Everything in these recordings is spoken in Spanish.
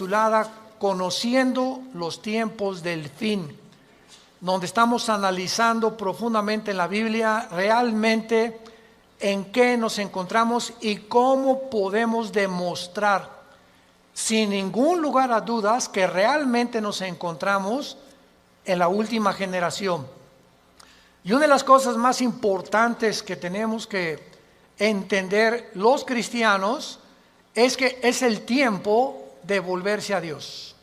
titulada Conociendo los tiempos del fin, donde estamos analizando profundamente en la Biblia realmente en qué nos encontramos y cómo podemos demostrar sin ningún lugar a dudas que realmente nos encontramos en la última generación. Y una de las cosas más importantes que tenemos que entender los cristianos es que es el tiempo de volverse a Dios.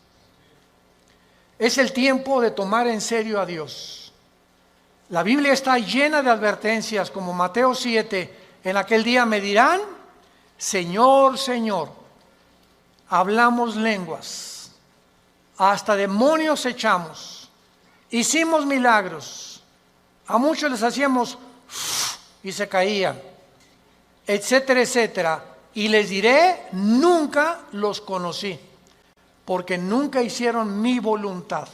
Es el tiempo de tomar en serio a Dios. La Biblia está llena de advertencias, como Mateo 7, en aquel día me dirán, Señor, Señor, hablamos lenguas, hasta demonios echamos, hicimos milagros, a muchos les hacíamos y se caían, etcétera, etcétera. Y les diré, nunca los conocí, porque nunca hicieron mi voluntad.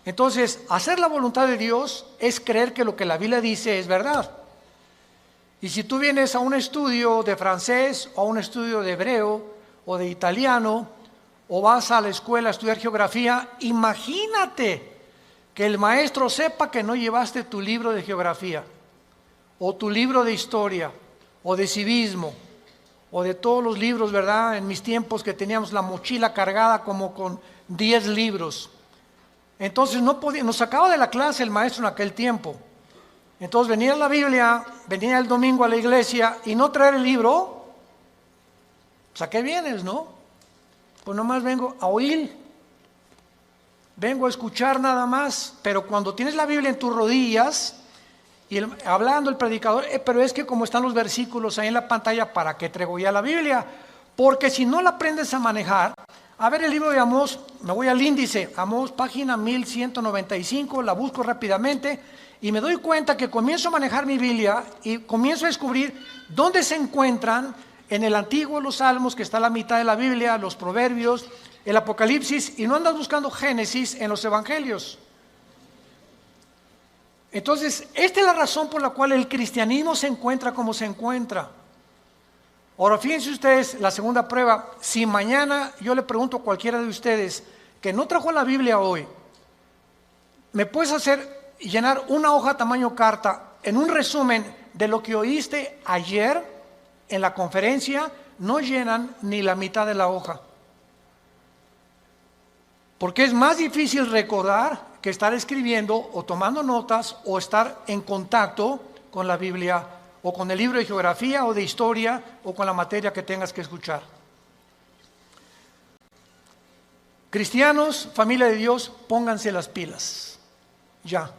Entonces, hacer la voluntad de Dios es creer que lo que la Biblia dice es verdad. Y si tú vienes a un estudio de francés, o a un estudio de hebreo, o de italiano, o vas a la escuela a estudiar geografía, imagínate que el maestro sepa que no llevaste tu libro de geografía, o tu libro de historia, o de civismo, o de todos los libros, ¿verdad? En mis tiempos que teníamos la mochila cargada como con 10 libros. Entonces no podía, nos sacaba de la clase el maestro en aquel tiempo. Entonces venía la Biblia, venía el domingo a la iglesia y no traer el libro. Pues ¿a qué vienes, no? Pues nomás vengo a oír, vengo a escuchar nada más. Pero cuando tienes la Biblia en tus rodillas y hablando el predicador, pero es que como están los versículos ahí en la pantalla, ¿para qué traigo ya la Biblia? Porque si no la aprendes a manejar, a ver el libro de Amós, me voy al índice, Amós página 1195, la busco rápidamente y me doy cuenta que comienzo a manejar mi Biblia y comienzo a descubrir dónde se encuentran en el Antiguo los Salmos, que está a la mitad de la Biblia, los Proverbios, el Apocalipsis, y no andas buscando Génesis en los Evangelios. Entonces, esta es la razón por la cual el cristianismo se encuentra como se encuentra. Ahora, fíjense ustedes la segunda prueba. Si mañana yo le pregunto a cualquiera de ustedes que no trajo la Biblia hoy, ¿me puedes hacer llenar una hoja tamaño carta en un resumen de lo que oíste ayer en la conferencia? No llenan ni la mitad de la hoja. Porque es más difícil recordar que estar escribiendo o tomando notas o estar en contacto con la Biblia o con el libro de geografía o de historia o con la materia que tengas que escuchar. Cristianos, familia de Dios, pónganse las pilas. Ya.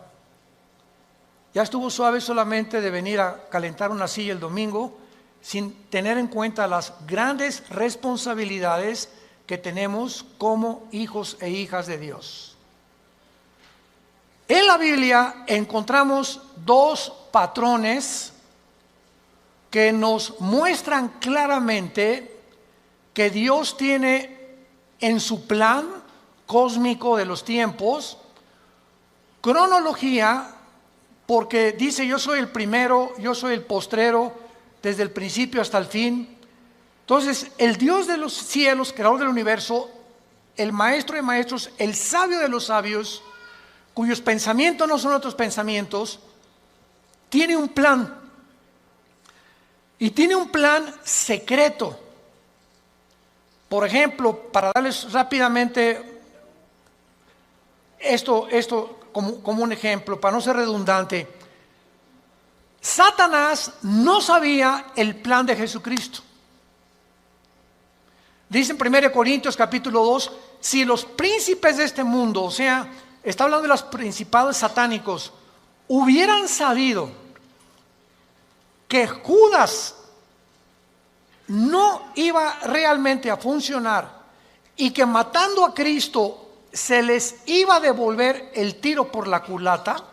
Ya estuvo suave solamente de venir a calentar una silla el domingo sin tener en cuenta las grandes responsabilidades que tenemos como hijos e hijas de Dios. En la Biblia encontramos dos patrones que nos muestran claramente que Dios tiene en su plan cósmico de los tiempos cronología, porque dice yo soy el primero, yo soy el postrero, desde el principio hasta el fin. Entonces el Dios de los cielos, creador del universo, el maestro de maestros, el sabio de los sabios, cuyos pensamientos no son otros pensamientos, tiene un plan. Y tiene un plan secreto. Por ejemplo, para darles rápidamente esto como un ejemplo, para no ser redundante, Satanás no sabía el plan de Jesucristo. Dice en 1 Corintios capítulo 2, si los príncipes de este mundo, o sea, está hablando de los principados satánicos, hubieran sabido que Judas no iba realmente a funcionar y que matando a Cristo se les iba a devolver el tiro por la culata,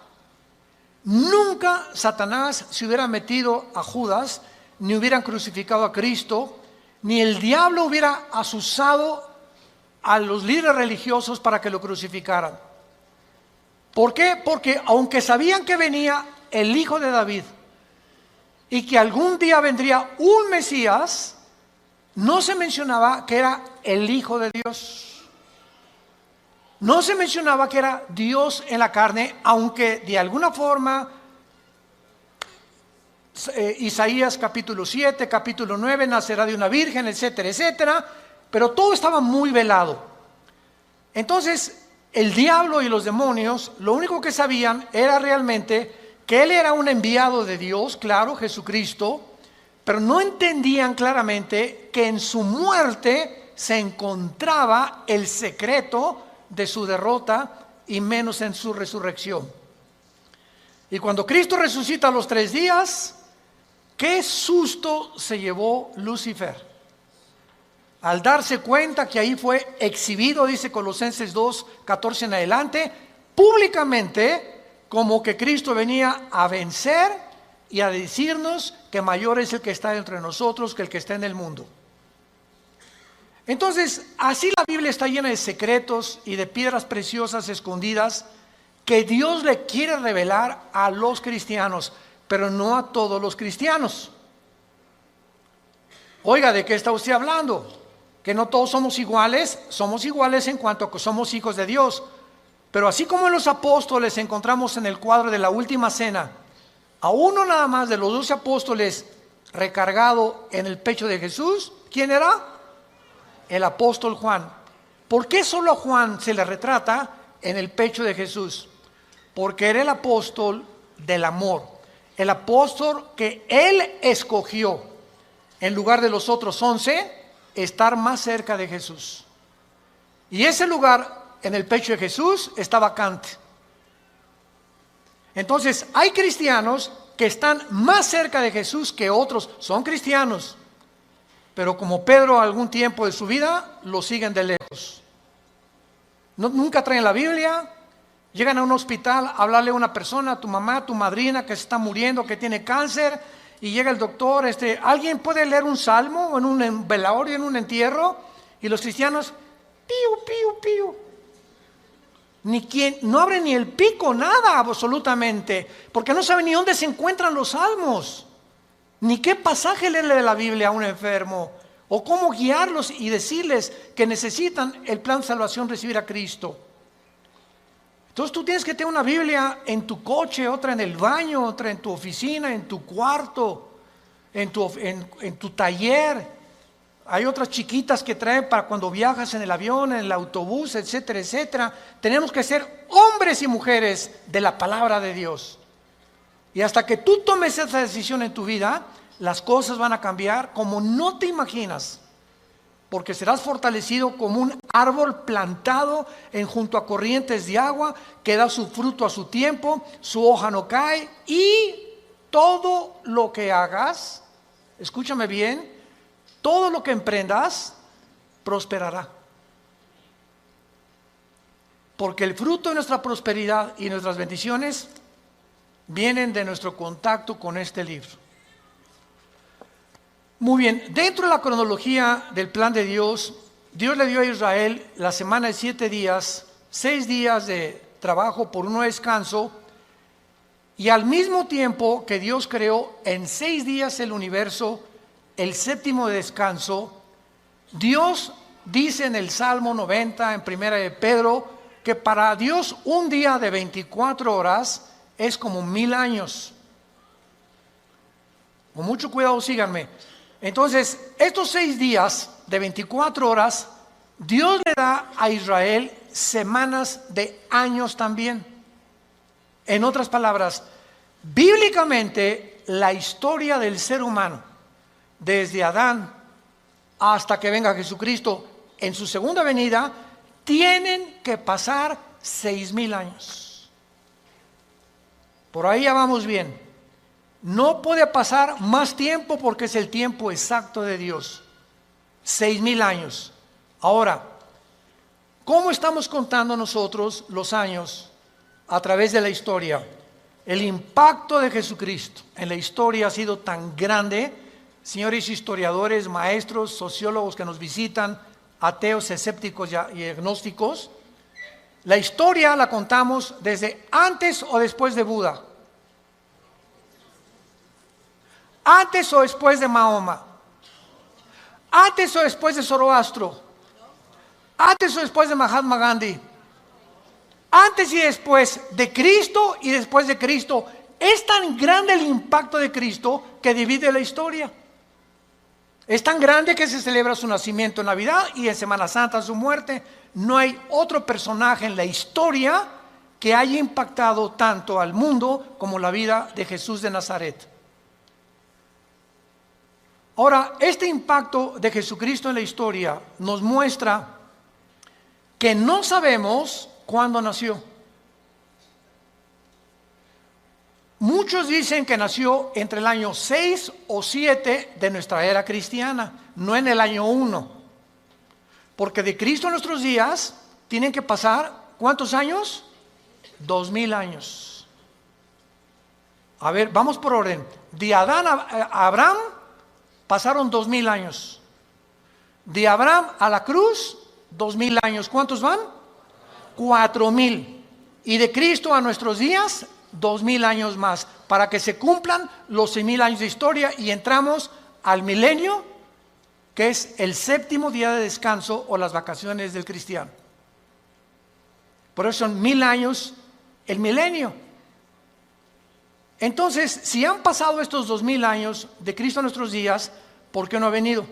nunca Satanás se hubiera metido a Judas, ni hubieran crucificado a Cristo, ni el diablo hubiera asusado a los líderes religiosos para que lo crucificaran. ¿Por qué? Porque aunque sabían que venía el hijo de David y que algún día vendría un Mesías, no se mencionaba que era el Hijo de Dios. No se mencionaba que era Dios en la carne, aunque de alguna forma Isaías capítulo 7, capítulo 9, nacerá de una virgen, etcétera, etcétera, pero todo estaba muy velado. Entonces, el diablo y los demonios, lo único que sabían era realmente que él era un enviado de Dios, claro, Jesucristo, pero no entendían claramente que en su muerte se encontraba el secreto de su derrota y menos en su resurrección. Y cuando Cristo resucita a los 3 días, qué susto se llevó Lucifer al darse cuenta que ahí fue exhibido, dice Colosenses 2, 14 en adelante, públicamente, como que Cristo venía a vencer y a decirnos que mayor es el que está entre nosotros que el que está en el mundo. Entonces, así la Biblia está llena de secretos y de piedras preciosas escondidas que Dios le quiere revelar a los cristianos, pero no a todos los cristianos. Oiga, ¿de qué está usted hablando? Que no todos somos iguales en cuanto a que somos hijos de Dios. Pero así como en los apóstoles encontramos en el cuadro de la última cena a uno nada más de los 12 apóstoles recargado en el pecho de Jesús, ¿quién era? El apóstol Juan. ¿Por qué solo a Juan se le retrata en el pecho de Jesús? Porque era el apóstol del amor, el apóstol que él escogió en lugar de los otros 11 estar más cerca de Jesús. Y ese lugar en el pecho de Jesús está vacante. Entonces hay cristianos que están más cerca de Jesús que otros. Son cristianos, pero como Pedro algún tiempo de su vida lo siguen de lejos. Nunca traen la Biblia. Llegan a un hospital a hablarle a una persona, a tu mamá, a tu madrina que se está muriendo, que tiene cáncer, y llega el doctor, ¿alguien puede leer un salmo en un velorio, en un entierro? Y los cristianos, piu, piu, piu. No abren ni el pico, nada absolutamente, porque no saben ni dónde se encuentran los salmos, ni qué pasaje leerle de la Biblia a un enfermo, o cómo guiarlos y decirles que necesitan el plan de salvación, recibir a Cristo. Entonces tú tienes que tener una Biblia en tu coche, otra en el baño, otra en tu oficina, en tu cuarto, en tu taller. Hay otras chiquitas que traen para cuando viajas en el avión, en el autobús, etcétera, etcétera. Tenemos que ser hombres y mujeres de la palabra de Dios. Y hasta que tú tomes esa decisión en tu vida, las cosas van a cambiar como no te imaginas. Porque serás fortalecido como un árbol plantado junto a corrientes de agua, que da su fruto a su tiempo, su hoja no cae, y todo lo que hagas, escúchame bien, todo lo que emprendas, prosperará. Porque el fruto de nuestra prosperidad y nuestras bendiciones vienen de nuestro contacto con este libro. Muy bien, dentro de la cronología del plan de Dios, Dios le dio a Israel la semana de 7 días, 6 días de trabajo por uno de descanso, y al mismo tiempo que Dios creó en 6 días el universo, el 7º de descanso, Dios dice en el Salmo 90, en Primera de Pedro, que para Dios un día de 24 horas es como 1000 años. Con mucho cuidado, síganme. Entonces, estos 6 días de 24 horas, Dios le da a Israel semanas de años también. En otras palabras, bíblicamente, la historia del ser humano, desde Adán hasta que venga Jesucristo en su segunda venida, tienen que pasar 6000 años. Por ahí ya vamos bien. No puede pasar más tiempo porque es el tiempo exacto de Dios. 6000 años. Ahora, ¿cómo estamos contando nosotros los años a través de la historia? El impacto de Jesucristo en la historia ha sido tan grande, señores historiadores, maestros, sociólogos que nos visitan, ateos, escépticos y agnósticos. La historia la contamos desde antes o después de Buda. Antes o después de Mahoma, ¿Antes o después de Zoroastro? ¿Antes o después de Mahatma Gandhi? Antes y después de Cristo y después de Cristo. Es tan grande el impacto de Cristo que divide la historia. Es tan grande que se celebra su nacimiento en Navidad y en Semana Santa su muerte. No hay otro personaje en la historia que haya impactado tanto al mundo como la vida de Jesús de Nazaret. Ahora, este impacto de Jesucristo en la historia nos muestra que no sabemos cuándo nació. Muchos dicen que nació entre el año 6 o 7 de nuestra era cristiana, no en el año 1. Porque de Cristo a nuestros días tienen que pasar, ¿cuántos años? 2000 años. A ver, vamos por orden. De Adán a Abraham pasaron 2000 años. De Abraham a la cruz, 2000 años. ¿Cuántos van? 4000. Y de Cristo a nuestros días, 2000 años más, para que se cumplan los 6000 años de historia y entramos al milenio, que es el 7º día de descanso o las vacaciones del cristiano. Por eso son 1000 años el milenio. Entonces, si han pasado estos 2000 años de Cristo a nuestros días, ¿por qué no ha venido?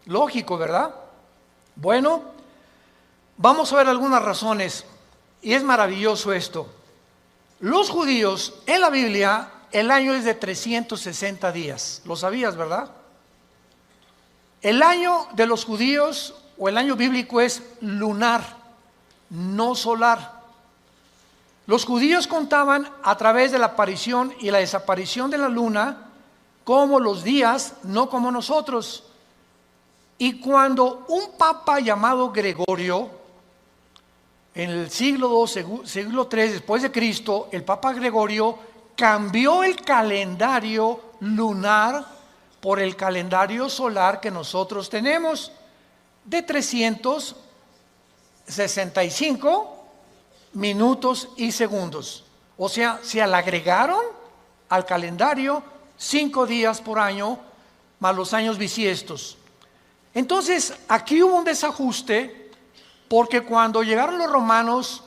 Lógico, ¿verdad? Bueno, vamos a ver algunas razones, y es maravilloso esto. Los judíos, en la Biblia, el año es de 360 días. ¿Lo sabías, verdad? El año de los judíos, o el año bíblico, es lunar, no solar. Los judíos contaban a través de la aparición y la desaparición de la luna como los días, no como nosotros. Y cuando un papa llamado Gregorio, en el siglo II, siglo III después de Cristo, el papa Gregorio cambió el calendario lunar por el calendario solar que nosotros tenemos, de 365 minutos y segundos. O sea, se le agregaron al calendario 5 días por año, más los años bisiestos. Entonces, aquí hubo un desajuste, porque cuando llegaron los romanos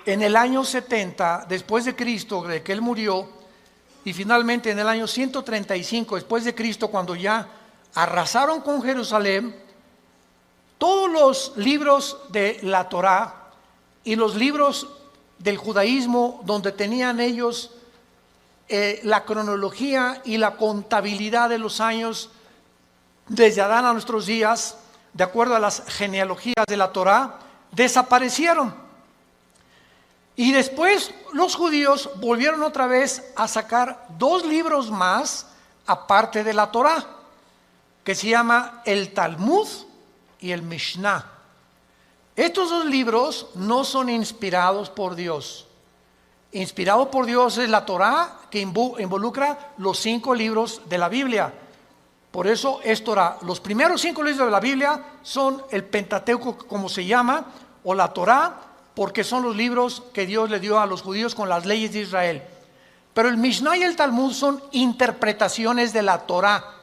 en el año 70 después de Cristo, de que él murió, y finalmente en el año 135 después de Cristo, cuando ya arrasaron con Jerusalén, todos los libros de la Torá y los libros del judaísmo, donde tenían ellos la cronología y la contabilidad de los años desde Adán a nuestros días, de acuerdo a las genealogías de la Torá, desaparecieron. Y después los judíos volvieron otra vez a sacar 2 libros más, aparte de la Torá, que se llama el Talmud y el Mishnah. Estos 2 libros no son inspirados por Dios. Inspirado por Dios es la Torá, que involucra los 5 libros de la Biblia. Por eso es Torá. Los primeros 5 libros de la Biblia son el Pentateuco, como se llama, o la Torá, porque son los libros que Dios le dio a los judíos con las leyes de Israel. Pero el Mishnah y el Talmud son interpretaciones de la Torá.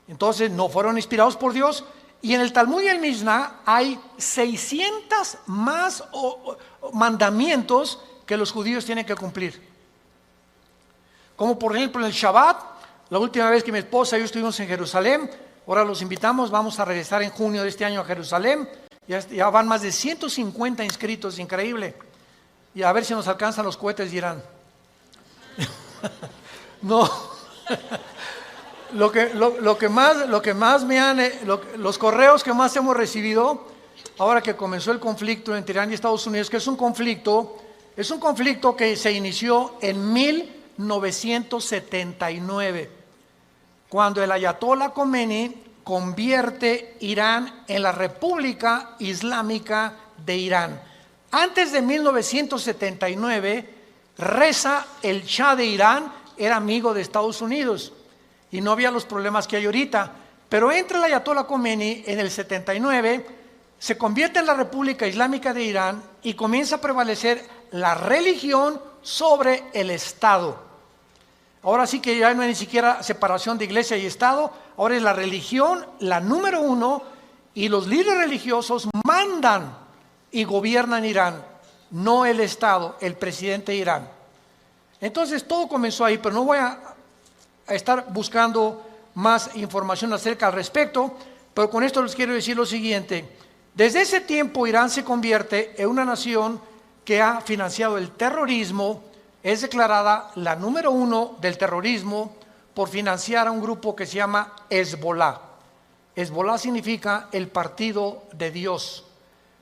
Entonces no fueron inspirados por Dios. Y en el Talmud y el Mishnah hay 600 más mandamientos que los judíos tienen que cumplir. Como por ejemplo en el Shabbat. La última vez que mi esposa y yo estuvimos en Jerusalén, ahora los invitamos, vamos a regresar en junio de este año a Jerusalén. Ya van más de 150 inscritos, increíble. Y a ver si nos alcanzan los cohetes de Irán. No. Los correos que más hemos recibido, ahora que comenzó el conflicto entre Irán y Estados Unidos, que es un conflicto que se inició en 1979, cuando el Ayatollah Khomeini convierte Irán en la República Islámica de Irán. Antes de 1979, Reza, el Shah de Irán, era amigo de Estados Unidos y no había los problemas que hay ahorita. Pero entra el Ayatollah Khomeini en el 79, se convierte en la República Islámica de Irán y comienza a prevalecer la religión sobre el Estado. Ahora sí que ya no hay ni siquiera separación de iglesia y Estado, ahora es la religión la número uno y los líderes religiosos mandan y gobiernan Irán, no el Estado, el presidente de Irán. Entonces todo comenzó ahí, pero no voy a estar buscando más información acerca al respecto, pero con esto les quiero decir lo siguiente. Desde ese tiempo Irán se convierte en una nación que ha financiado el terrorismo, es declarada la número uno del terrorismo por financiar a un grupo que se llama Hezbollah. Hezbollah significa el partido de Dios,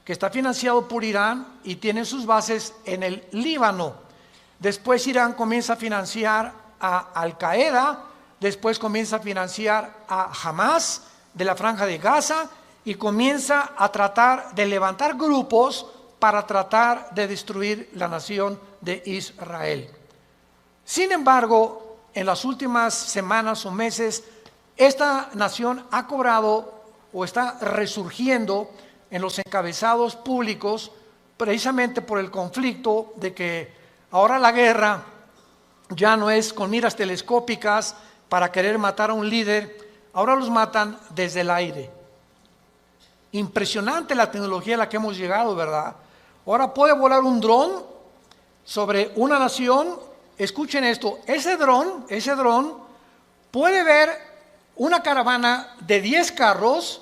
que está financiado por Irán y tiene sus bases en el Líbano. Después Irán comienza a financiar a Al Qaeda, después comienza a financiar a Hamas de la Franja de Gaza y comienza a tratar de levantar grupos para tratar de destruir la nación de Israel. Sin embargo, en las últimas semanas o meses, esta nación ha cobrado o está resurgiendo en los encabezados públicos precisamente por el conflicto de que ahora la guerra ya no es con miras telescópicas para querer matar a un líder, ahora los matan desde el aire. Impresionante la tecnología a la que hemos llegado, ¿verdad? Ahora puede volar un dron sobre una nación. Escuchen esto, ese dron puede ver una caravana de 10 carros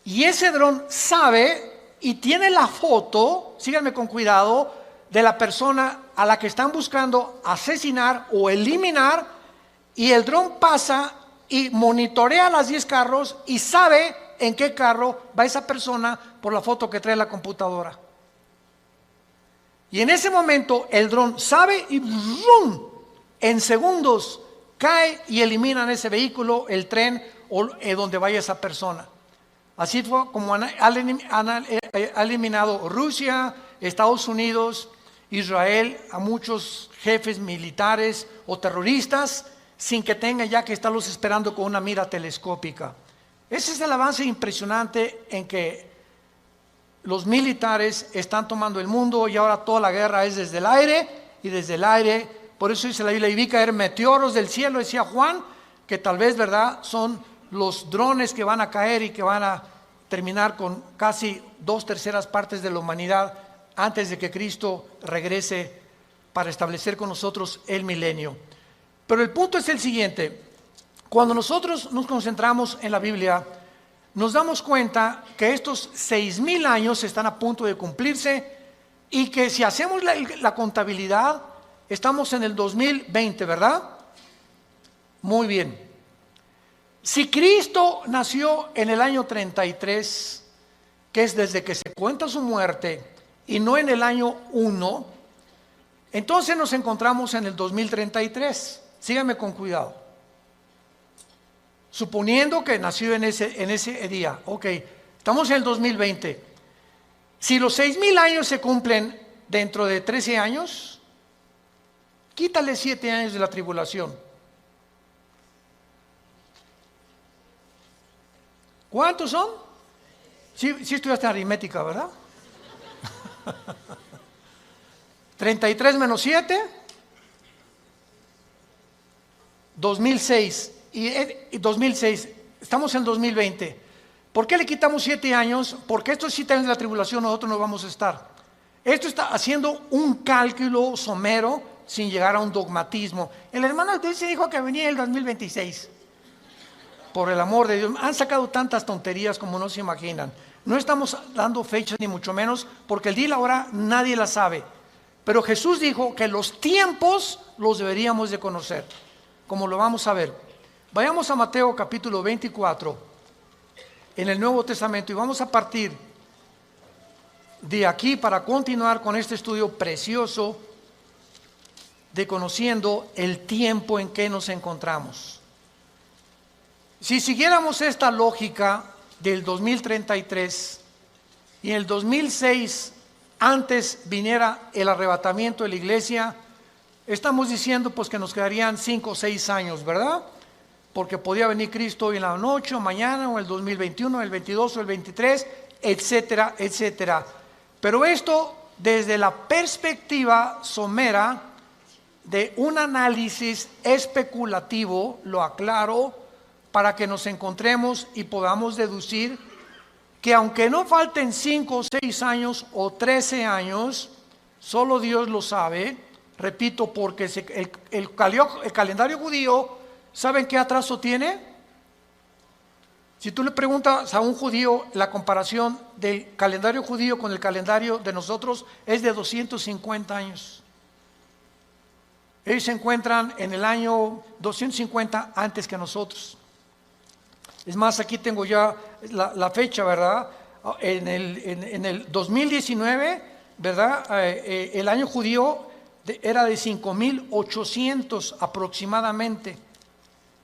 y ese dron sabe y tiene la foto, síganme con cuidado, de la persona a la que están buscando asesinar o eliminar, y el dron pasa y monitorea las 10 carros y sabe en qué carro va esa persona por la foto que trae la computadora. Y en ese momento el dron sabe y ¡rum!, en segundos cae y eliminan ese vehículo, el tren o donde vaya esa persona. Así fue como ha eliminado Rusia, Estados Unidos, Israel a muchos jefes militares o terroristas sin que tengan ya que estarlos esperando con una mira telescópica. Ese es el avance impresionante en que los militares están tomando el mundo y ahora toda la guerra es desde el aire y desde el aire. Por eso dice la Biblia, y vi caer meteoros del cielo, decía Juan, que tal vez, ¿verdad?, son los drones que van a caer y que van a terminar con casi 2/3 partes de la humanidad antes de que Cristo regrese para establecer con nosotros el milenio. Pero el punto es el siguiente: cuando nosotros nos concentramos en la Biblia, nos damos cuenta que estos 6,000 años están a punto de cumplirse y que si hacemos la contabilidad, estamos en el 2020, ¿verdad? Muy bien. Si Cristo nació en el año 33, que es desde que se cuenta su muerte, y no en el año 1, entonces nos encontramos en el 2033. Síganme con cuidado. Suponiendo que nació en ese día, ok, estamos en el 2020. Si los 6,000 años se cumplen dentro de 13 años, quítale 7 años de la tribulación. ¿Cuántos son? Sí estudiaste aritmética, ¿verdad? 33 menos 7, 2006. Y 2006, estamos en 2020. ¿Por qué le quitamos 7 años? Porque estos 7 años de la tribulación nosotros no vamos a estar. Esto está haciendo un cálculo somero sin llegar a un dogmatismo. El hermano se dijo que venía el 2026. Por el amor de Dios, han sacado tantas tonterías como no se imaginan. No estamos dando fechas ni mucho menos, porque el día y la hora nadie la sabe. Pero Jesús dijo que los tiempos los deberíamos de conocer, como lo vamos a ver. Vayamos a Mateo capítulo 24 en el Nuevo Testamento y vamos a partir de aquí para continuar con este estudio precioso de conociendo el tiempo en que nos encontramos. Si siguiéramos esta lógica del 2033 y en el 2006 antes viniera el arrebatamiento de la iglesia, estamos diciendo pues que nos quedarían 5 o 6 años, ¿verdad? Porque podía venir Cristo hoy en la noche o mañana o el 2021, el 22 o el 23, etcétera, etcétera. Pero esto desde la perspectiva somera de un análisis especulativo, lo aclaro, para que nos encontremos y podamos deducir que aunque no falten 5 o 6 años o 13 años, solo Dios lo sabe, repito, porque el calendario judío, ¿saben qué atraso tiene? Si tú le preguntas a un judío, la comparación del calendario judío con el calendario de nosotros es de 250 años. Ellos se encuentran en el año 250 antes que nosotros. Es más, aquí tengo ya la fecha, ¿verdad? En el 2019, ¿verdad? El año judío era de 5.800 aproximadamente.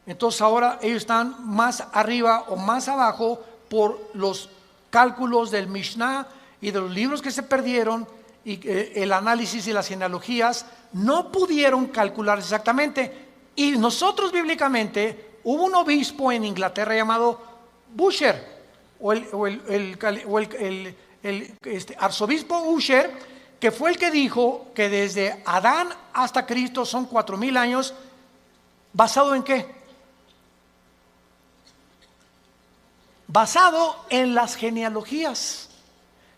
Entonces ahora ellos están más arriba o más abajo por los cálculos del Mishnah y de los libros que se perdieron y el análisis y las genealogías no pudieron calcular exactamente. Y nosotros bíblicamente, hubo un obispo en Inglaterra llamado Busher, arzobispo Usher, que fue el que dijo que desde Adán hasta Cristo son 4.000 años. ¿Basado en qué? Basado en las genealogías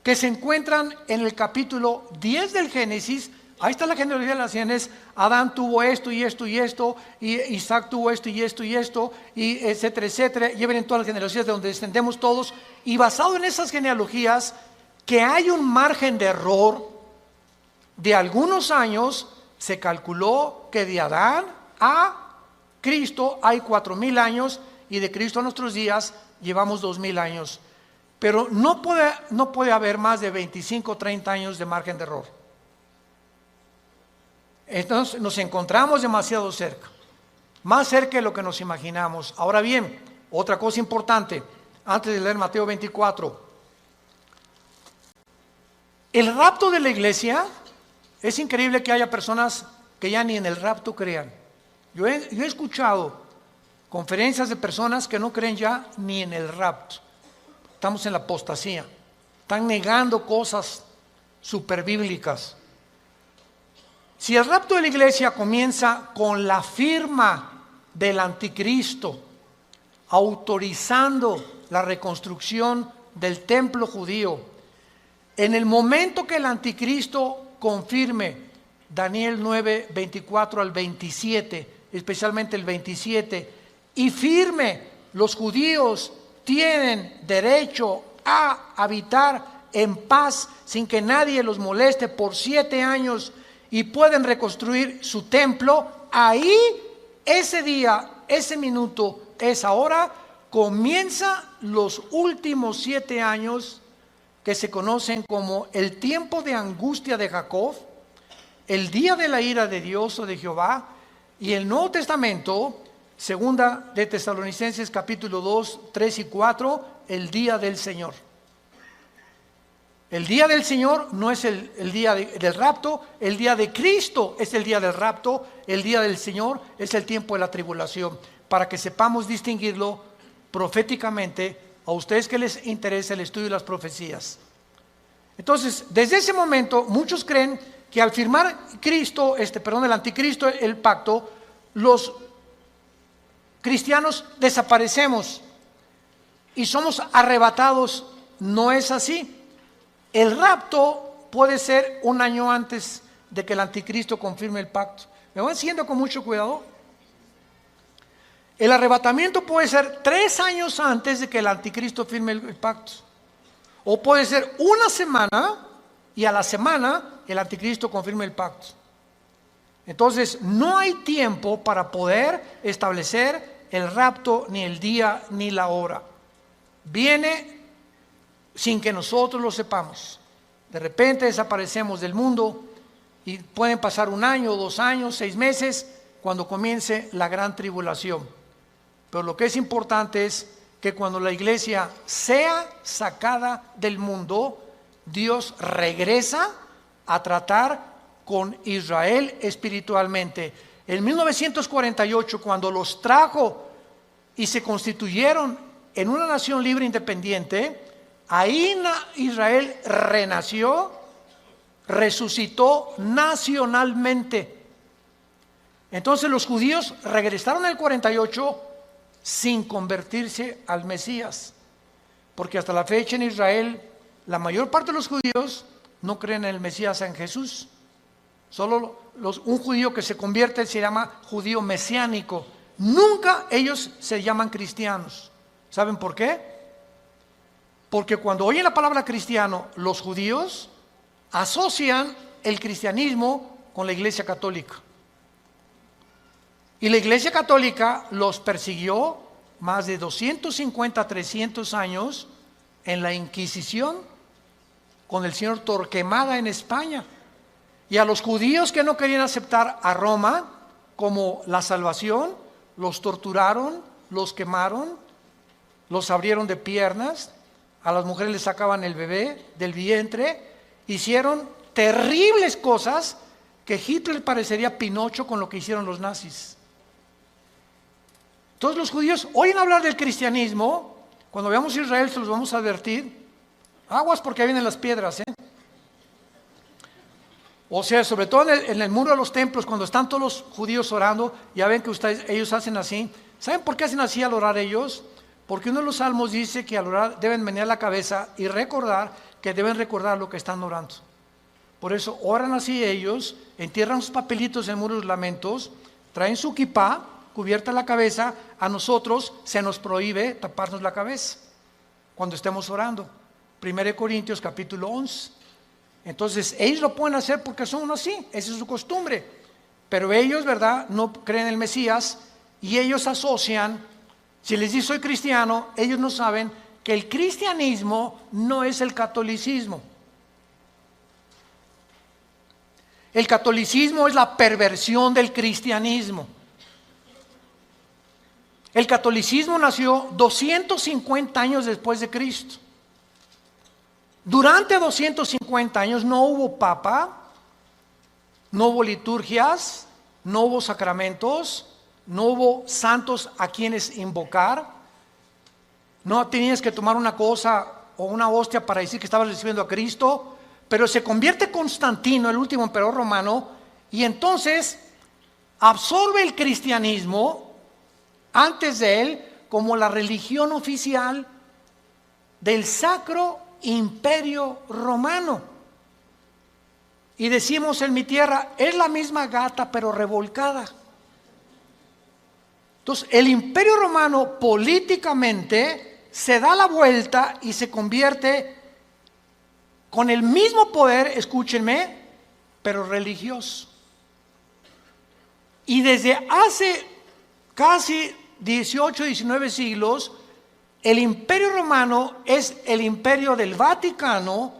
que se encuentran en el capítulo 10 del Génesis. Ahí está la genealogía de las genes. Adán tuvo esto y esto y esto, y Isaac tuvo esto y esto y esto, y etcétera, etcétera. Lleven en todas las genealogías de donde descendemos todos. Y basado en esas genealogías, que hay un margen de error de algunos años, se calculó que de Adán a Cristo hay 4.000 años, y de Cristo a nuestros días llevamos 2.000 años. Pero no puede haber más de 25 o 30 años de margen de error. Entonces nos encontramos demasiado cerca, más cerca de lo que nos imaginamos. Ahora bien, otra cosa importante, antes de leer Mateo 24. El rapto de la iglesia, es increíble que haya personas que ya ni en el rapto crean. Yo he escuchado conferencias de personas que no creen ya ni en el rapto. Estamos en la apostasía. Están negando cosas superbíblicas. Si el rapto de la iglesia comienza con la firma del anticristo, autorizando la reconstrucción del templo judío, en el momento que el anticristo confirme Daniel 9, 24 al 27, especialmente el 27, y firme, los judíos tienen derecho a habitar en paz sin que nadie los moleste por 7 años y pueden reconstruir su templo, ahí, ese día, ese minuto, esa hora, comienza los últimos 7 años que se conocen como el tiempo de angustia de Jacob, el día de la ira de Dios o de Jehová, y el Nuevo Testamento, segunda de Tesalonicenses capítulo 2, 3 y 4, el día del Señor. El día del Señor no es el día del rapto, el día de Cristo es el día del rapto, el día del Señor es el tiempo de la tribulación, para que sepamos distinguirlo proféticamente a ustedes que les interesa el estudio de las profecías. Entonces, desde ese momento, muchos creen que al firmar el anticristo, el pacto, los cristianos desaparecemos y somos arrebatados. No es así. El rapto puede ser 1 año antes de que el anticristo confirme el pacto. ¿Me van siguiendo con mucho cuidado? El arrebatamiento puede ser 3 años antes de que el anticristo firme el pacto. O puede ser 1 semana y a la semana el anticristo confirme el pacto. Entonces no hay tiempo para poder establecer el rapto, ni el día ni la hora. Viene sin que nosotros lo sepamos. De repente desaparecemos del mundo y pueden pasar 1 año, 2 años, 6 meses cuando comience la gran tribulación. Pero lo que es importante es que cuando la iglesia sea sacada del mundo, Dios regresa a tratar con Israel espiritualmente. En 1948, cuando los trajo y se constituyeron en una nación libre e independiente, ahí Israel renació, resucitó nacionalmente. Entonces los judíos regresaron en el 48 sin convertirse al Mesías, porque hasta la fecha en Israel la mayor parte de los judíos no creen en el Mesías, en Jesús. Solo un judío que se convierte se llama judío mesiánico. Nunca ellos se llaman cristianos. ¿Saben por qué? Porque cuando oyen la palabra cristiano, los judíos asocian el cristianismo con la Iglesia Católica. Y la Iglesia Católica los persiguió más de 250, 300 años en la Inquisición con el señor Torquemada en España. Y a los judíos que no querían aceptar a Roma como la salvación, los torturaron, los quemaron, los abrieron de piernas, a las mujeres les sacaban el bebé del vientre, hicieron terribles cosas que Hitler parecería Pinocho con lo que hicieron los nazis. Todos los judíos oyen hablar del cristianismo. Cuando veamos a Israel se los vamos a advertir. Aguas porque vienen las piedras, O sea, sobre todo en el muro de los templos, cuando están todos los judíos orando, ya ven que ellos hacen así. ¿Saben por qué hacen así al orar ellos? Porque uno de los salmos dice que al orar deben menear la cabeza y recordar que deben recordar lo que están orando. Por eso oran así ellos, entierran sus papelitos en el muro de los lamentos, traen su kipá, cubierta la cabeza. A nosotros se nos prohíbe taparnos la cabeza cuando estemos orando. 1 Corintios capítulo 11. Entonces ellos lo pueden hacer porque son así, esa es su costumbre. Pero ellos, ¿verdad?, no creen en el Mesías y ellos asocian, si les dice soy cristiano, ellos no saben que el cristianismo no es el catolicismo. El catolicismo es la perversión del cristianismo. El catolicismo nació 250 años después de Cristo. Durante 250 años no hubo papa, no hubo liturgias, no hubo sacramentos, no hubo santos a quienes invocar. No tenías que tomar una cosa o una hostia para decir que estabas recibiendo a Cristo. Pero se convierte Constantino, el último emperador romano, y entonces absorbe el cristianismo antes de él como la religión oficial del Sacro Imperio Romano. Y decimos en mi tierra, es la misma gata pero revolcada. Entonces el Imperio Romano políticamente se da la vuelta y se convierte con el mismo poder, escúchenme, pero religioso. Y desde hace casi 18, 19 siglos, el Imperio Romano es el imperio del Vaticano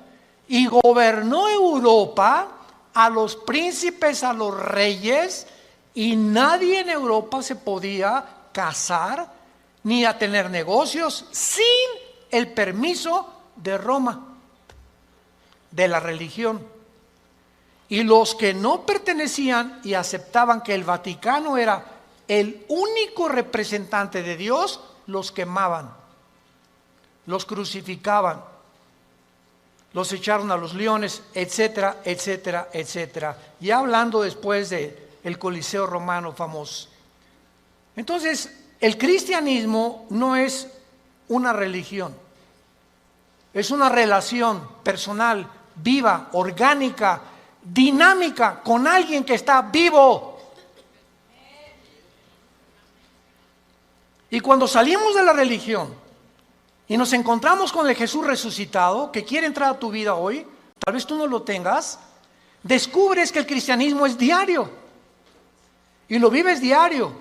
y gobernó Europa, a los príncipes, a los reyes, y nadie en Europa se podía casar ni a tener negocios sin el permiso de Roma, de la religión. Y los que no pertenecían y aceptaban que el Vaticano era el único representante de Dios, los quemaban, los crucificaban, los echaron a los leones, etcétera, etcétera, etcétera. Ya hablando después del Coliseo romano famoso. Entonces, el cristianismo no es una religión, es una relación personal, viva, orgánica, dinámica, con alguien que está vivo. Y cuando salimos de la religión y nos encontramos con el Jesús resucitado, que quiere entrar a tu vida hoy, tal vez tú no lo tengas, descubres que el cristianismo es diario. Y lo vives diario.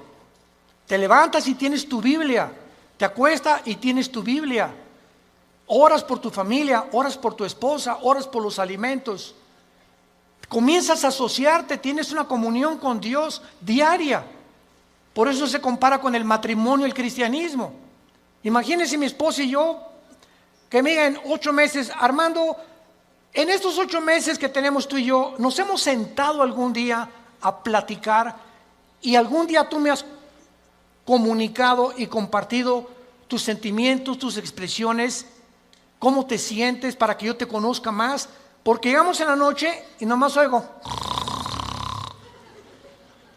Te levantas y tienes tu Biblia. Te acuestas y tienes tu Biblia. Oras por tu familia, oras por tu esposa, oras por los alimentos. Comienzas a asociarte, tienes una comunión con Dios diaria. Por eso se compara con el matrimonio, el cristianismo. Imagínense mi esposa y yo, que me digan 8 meses, Armando, en estos 8 meses que tenemos tú y yo, nos hemos sentado algún día a platicar y algún día tú me has comunicado y compartido tus sentimientos, tus expresiones, cómo te sientes para que yo te conozca más, porque llegamos en la noche y nomás oigo.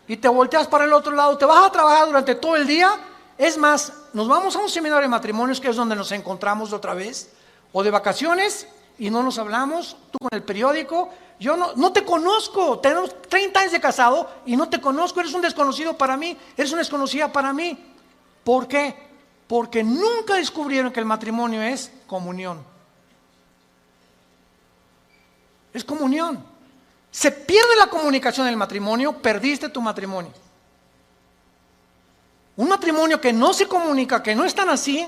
y te volteas para el otro lado, te vas a trabajar durante todo el día. Es más, nos vamos a un seminario de matrimonios, que es donde nos encontramos otra vez, o de vacaciones, y no nos hablamos, tú con el periódico. Yo no te conozco, tenemos 30 años de casado y no te conozco, eres un desconocido para mí, eres una desconocida para mí. ¿Por qué? Porque nunca descubrieron que el matrimonio es comunión. Es comunión. Se pierde la comunicación en el matrimonio, perdiste tu matrimonio. Un matrimonio que no se comunica, que no están así,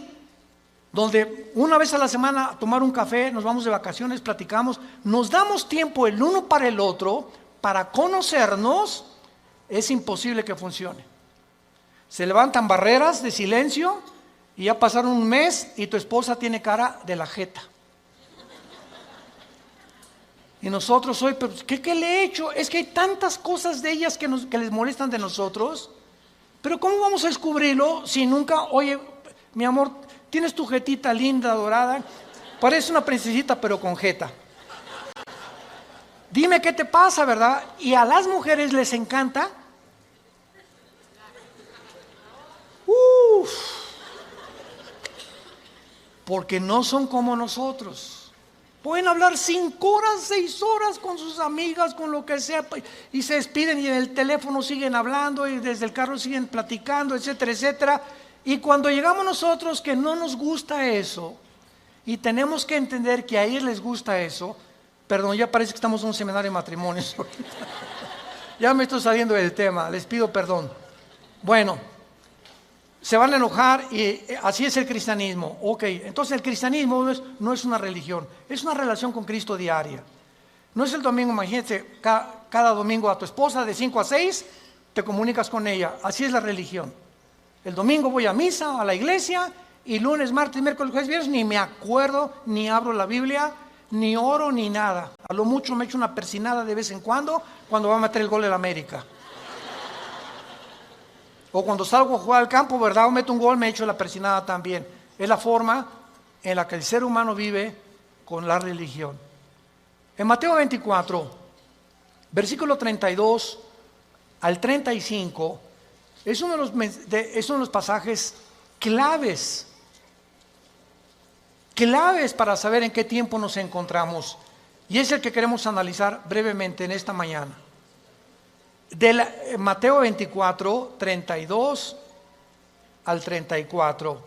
donde una vez a la semana a tomar un café, nos vamos de vacaciones, platicamos, nos damos tiempo el uno para el otro, para conocernos, es imposible que funcione. Se levantan barreras de silencio y ya pasaron un mes y tu esposa tiene cara de la jeta. Y nosotros hoy, pero ¿qué le he hecho? Es que hay tantas cosas de ellas que les molestan de nosotros. Pero ¿cómo vamos a descubrirlo si nunca, oye, mi amor, tienes tu jetita linda, dorada, parece una princesita pero con jeta? Dime qué te pasa, ¿verdad? Y a las mujeres les encanta. Porque no son como nosotros. Pueden hablar 5 horas, 6 horas con sus amigas, con lo que sea, y se despiden y en el teléfono siguen hablando y desde el carro siguen platicando, etcétera, etcétera. Y cuando llegamos nosotros que no nos gusta eso, y tenemos que entender que a ellos les gusta eso, perdón, ya parece que estamos en un seminario de matrimonios. Ya me estoy saliendo del tema, les pido perdón. Bueno, se van a enojar y así es el cristianismo. Ok, entonces el cristianismo no es una religión, es una relación con Cristo diaria. No es el domingo, imagínate, cada domingo a tu esposa de 5 a 6 te comunicas con ella. Así es la religión. El domingo voy a misa, a la iglesia, y lunes, martes, miércoles, jueves, viernes ni me acuerdo, ni abro la Biblia, ni oro, ni nada. A lo mucho me echo una persinada de vez en cuando va a meter el gol del América. O cuando salgo a jugar al campo, ¿verdad? O meto un gol, me echo la persinada también. Es la forma en la que el ser humano vive con la religión. En Mateo 24, versículo 32 al 35, es uno de los pasajes claves para saber en qué tiempo nos encontramos. Y es el que queremos analizar brevemente en esta mañana. De Mateo 24, 32 al 34.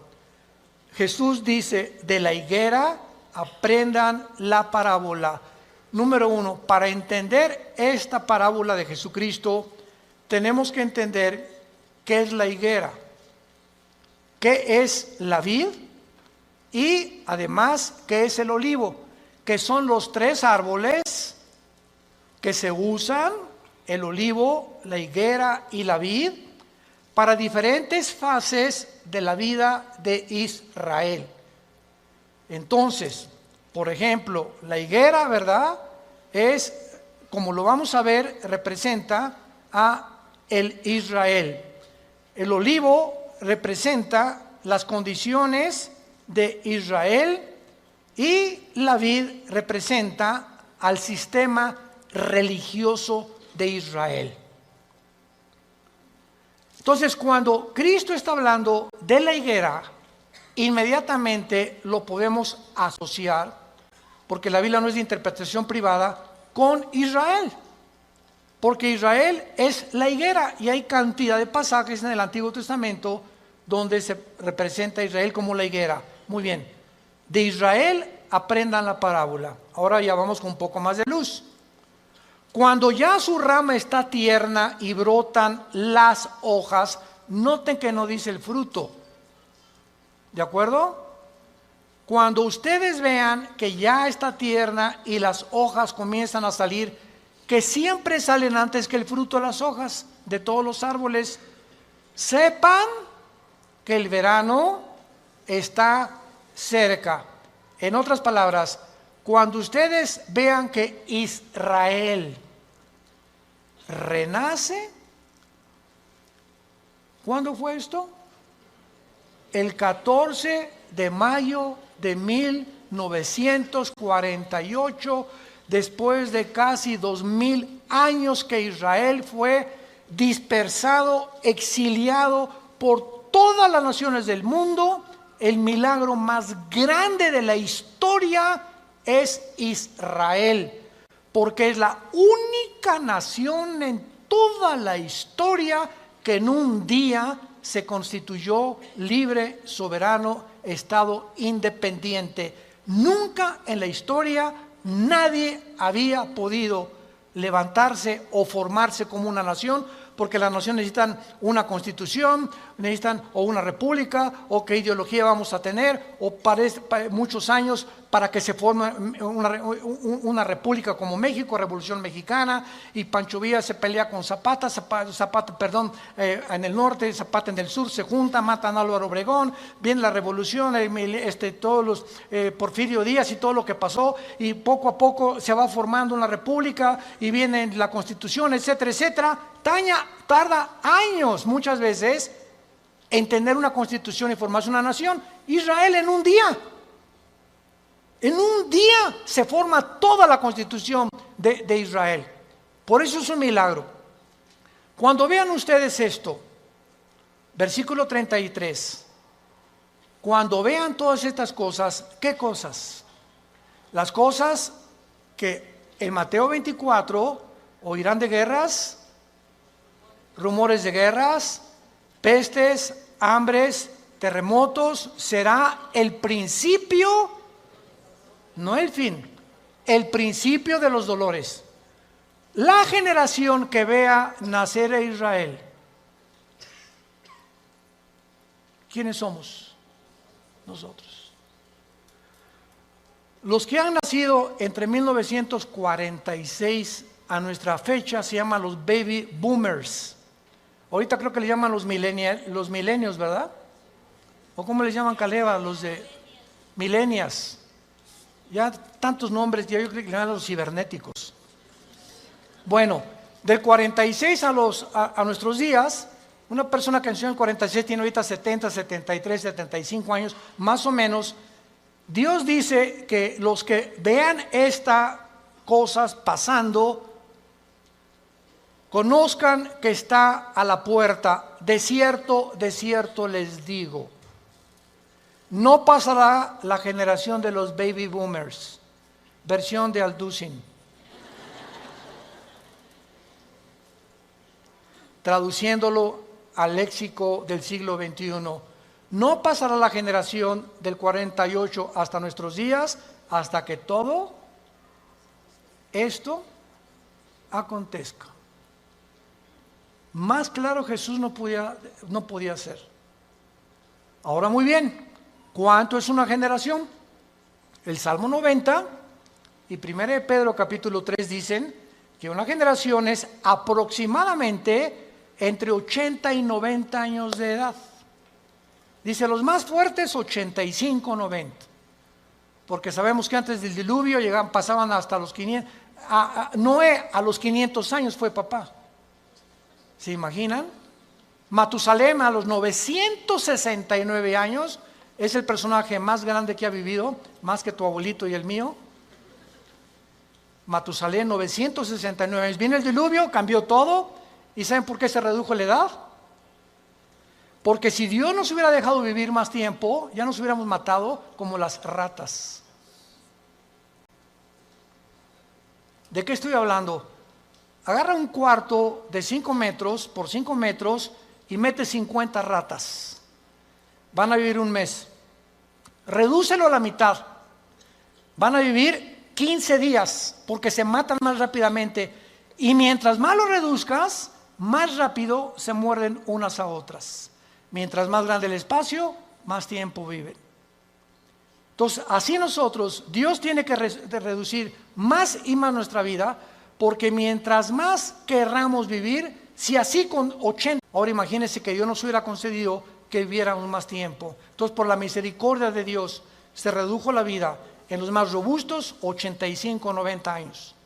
Jesús dice, de la higuera aprendan la parábola. Número 1, para entender esta parábola de Jesucristo, tenemos que entender qué es la higuera, qué es la vid y además qué es el olivo, que son los 3 árboles que se usan, el olivo, la higuera y la vid, para diferentes fases de la vida de Israel. Entonces, por ejemplo, la higuera, ¿verdad? Es, como lo vamos a ver, representa a el Israel. El olivo representa las condiciones de Israel y la vid representa al sistema religioso de Israel. Entonces, cuando Cristo está hablando de la higuera, inmediatamente lo podemos asociar, porque la Biblia no es de interpretación privada, con Israel. Porque Israel es la higuera y hay cantidad de pasajes en el Antiguo Testamento donde se representa a Israel como la higuera. Muy bien, de Israel aprendan la parábola. Ahora ya vamos con un poco más de luz. Cuando ya su rama está tierna y brotan las hojas, noten que no dice el fruto. ¿De acuerdo? Cuando ustedes vean que ya está tierna y las hojas comienzan a salir, que siempre salen antes que el fruto de las hojas de todos los árboles, sepan que el verano está cerca. En otras palabras, cuando ustedes vean que Israel renace, ¿cuándo fue esto? El 14 de mayo de 1948, después de casi 2000 años que Israel fue dispersado, exiliado por todas las naciones del mundo. El milagro más grande de la historia es Israel, porque es la única nación en toda la historia que en un día se constituyó libre, soberano, estado independiente. Nunca en la historia nadie había podido levantarse o formarse como una nación, porque las naciones necesitan una constitución, necesitan o una república, o qué ideología vamos a tener, o muchos años para que se forme una república como México, Revolución Mexicana, y Pancho Villa se pelea con Zapata, en el norte, Zapata en el sur, se juntan, matan a Álvaro Obregón, viene la revolución, todos los Porfirio Díaz y todo lo que pasó, y poco a poco se va formando una república, y viene la constitución, etcétera, etcétera. Tarda años muchas veces en tener una constitución y formarse una nación. Israel en un día se forma toda la constitución de Israel. Por eso es un milagro. Cuando vean ustedes esto, versículo 33, cuando vean todas estas cosas, ¿qué cosas? Las cosas que en Mateo 24 oirán de guerras, rumores de guerras, pestes, hambres, terremotos. Será el principio, no el fin, el principio de los dolores. La generación que vea nacer a Israel, ¿quiénes somos? Nosotros. Los que han nacido entre 1946 a nuestra fecha se llaman los baby boomers. Ahorita creo que le llaman los millennials, ¿verdad? ¿O cómo les llaman, Caleva? Los de millennials. Ya tantos nombres, ya yo creo que le llaman los cibernéticos. Bueno, del 46 a nuestros días, una persona que nació en el 46 tiene ahorita 70, 73, 75 años, más o menos. Dios dice que los que vean estas cosas pasando, conozcan que está a la puerta. De cierto les digo, no pasará la generación de los baby boomers. Versión de Alducin. Traduciéndolo al léxico del siglo XXI, no pasará la generación del 48 hasta nuestros días, hasta que todo esto acontezca. Más claro Jesús no podía ser. Ahora muy bien, ¿cuánto es una generación? El Salmo 90 y 1 de Pedro capítulo 3 dicen que una generación es aproximadamente entre 80 y 90 años de edad. Dice los más fuertes 85, 90. Porque sabemos que antes del diluvio pasaban hasta los 500. Noé a los 500 años fue papá. ¿Se imaginan? Matusalem a los 969 años es el personaje más grande que ha vivido, más que tu abuelito y el mío. Matusalem, 969 años. Viene el diluvio, cambió todo. ¿Y saben por qué se redujo la edad? Porque si Dios nos hubiera dejado vivir más tiempo, ya nos hubiéramos matado como las ratas. ¿De qué estoy hablando? Agarra un cuarto de 5 metros por 5 metros y mete 50 ratas. Van a vivir un mes. Redúcelo a la mitad. Van a vivir 15 días porque se matan más rápidamente. Y mientras más lo reduzcas, más rápido se muerden unas a otras. Mientras más grande el espacio, más tiempo viven. Entonces, así nosotros, Dios tiene que reducir más y más nuestra vida, porque mientras más querramos vivir, si así con 80, ahora imagínense que Dios nos hubiera concedido que viviéramos más tiempo. Entonces, por la misericordia de Dios, se redujo la vida en los más robustos, 85, 90 años.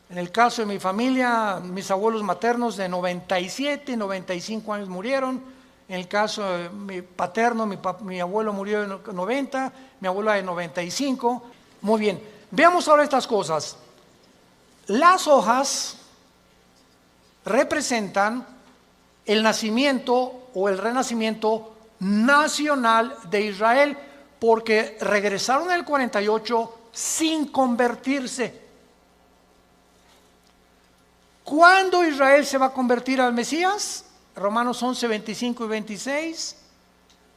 En el caso de mi familia, mis abuelos maternos de 97, 95 años murieron. En el caso de mi paterno, mi abuelo murió de 90, mi abuela de 95. Muy bien, veamos ahora estas cosas. Las hojas representan el nacimiento o el renacimiento nacional de Israel, porque regresaron en el 48 sin convertirse. ¿Cuándo Israel se va a convertir al Mesías? Romanos 11, 25 y 26.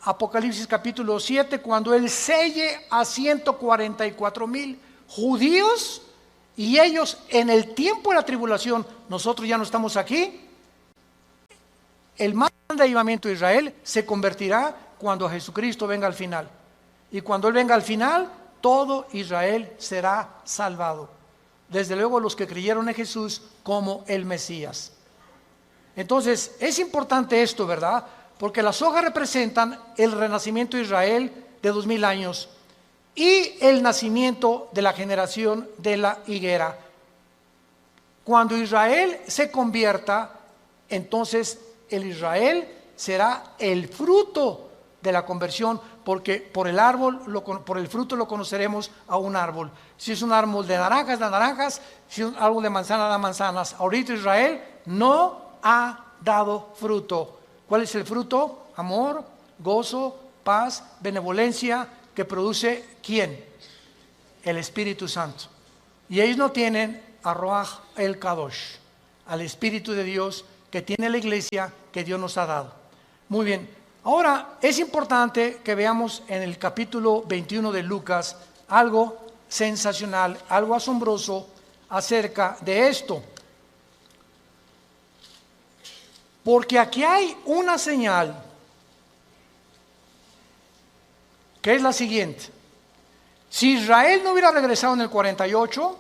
Apocalipsis capítulo 7, cuando Él selle a 144,000 judíos, y ellos en el tiempo de la tribulación, nosotros ya no estamos aquí, el más grande avivamiento de Israel se convertirá cuando Jesucristo venga al final. Y cuando Él venga al final, todo Israel será salvado. Desde luego los que creyeron en Jesús como el Mesías. Entonces, es importante esto, ¿verdad? Porque las hojas representan el renacimiento de Israel de 2000 años y el nacimiento de la generación de la higuera. Cuando Israel se convierta, entonces el Israel será el fruto de la conversión, porque por el árbol, por el fruto lo conoceremos a un árbol. Si es un árbol de naranjas, da naranjas; si es un árbol de manzana, da manzanas. Ahorita Israel no ha dado fruto. ¿Cuál es el fruto? Amor, gozo, paz, benevolencia, que produce ¿quién? El Espíritu Santo. Y ellos no tienen a Ruach el Kadosh, al Espíritu de Dios que tiene la iglesia que Dios nos ha dado. Muy bien, ahora es importante que veamos en el capítulo 21 de Lucas algo sensacional, algo asombroso acerca de esto. Porque aquí hay una señal que es la siguiente. Si Israel no hubiera regresado en el 48,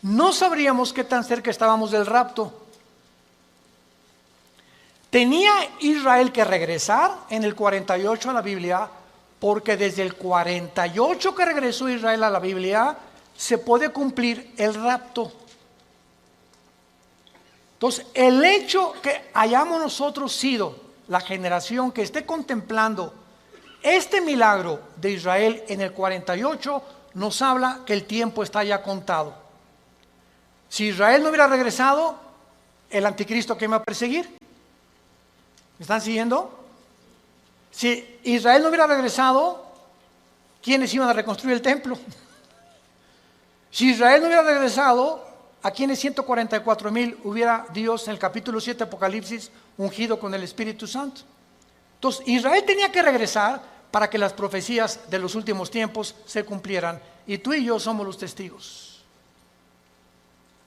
no sabríamos qué tan cerca estábamos del rapto. Tenía Israel que regresar en el 48 a la Biblia, porque desde el 48 que regresó Israel a la Biblia, se puede cumplir el rapto. Entonces, el hecho que hayamos nosotros sido la generación que esté contemplando este milagro de Israel en el 48, nos habla que el tiempo está ya contado. Si Israel no hubiera regresado, el anticristo que me va a perseguir. ¿Me están siguiendo? Si Israel no hubiera regresado, ¿quiénes iban a reconstruir el templo? Si Israel no hubiera regresado, ¿a quiénes 144,000 hubiera Dios en el capítulo 7 Apocalipsis ungido con el Espíritu Santo? Entonces Israel tenía que regresar para que las profecías de los últimos tiempos se cumplieran, y tú y yo somos los testigos.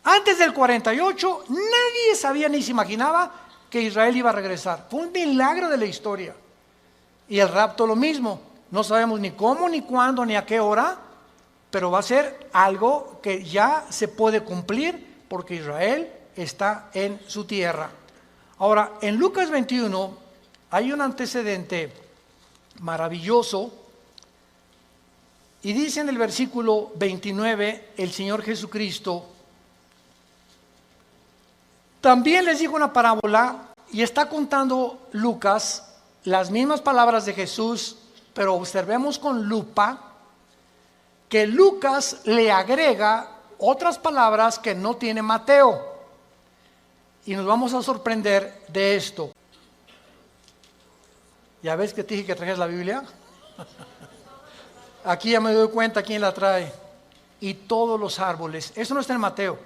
Antes del 48 nadie sabía ni se imaginaba que Israel iba a regresar. Fue un milagro de la historia. Y el rapto lo mismo. No sabemos ni cómo, ni cuándo, ni a qué hora, pero va a ser algo que ya se puede cumplir porque Israel está en su tierra. Ahora, en Lucas 21 hay un antecedente maravilloso, y dice en el versículo 29 el Señor Jesucristo: también les dijo una parábola, y está contando Lucas las mismas palabras de Jesús, pero observemos con lupa que Lucas le agrega otras palabras que no tiene Mateo, y nos vamos a sorprender de esto. ¿Ya ves que te dije que trajeras la Biblia? Aquí ya me doy cuenta quién la trae. Y todos los árboles. Eso no está en Mateo.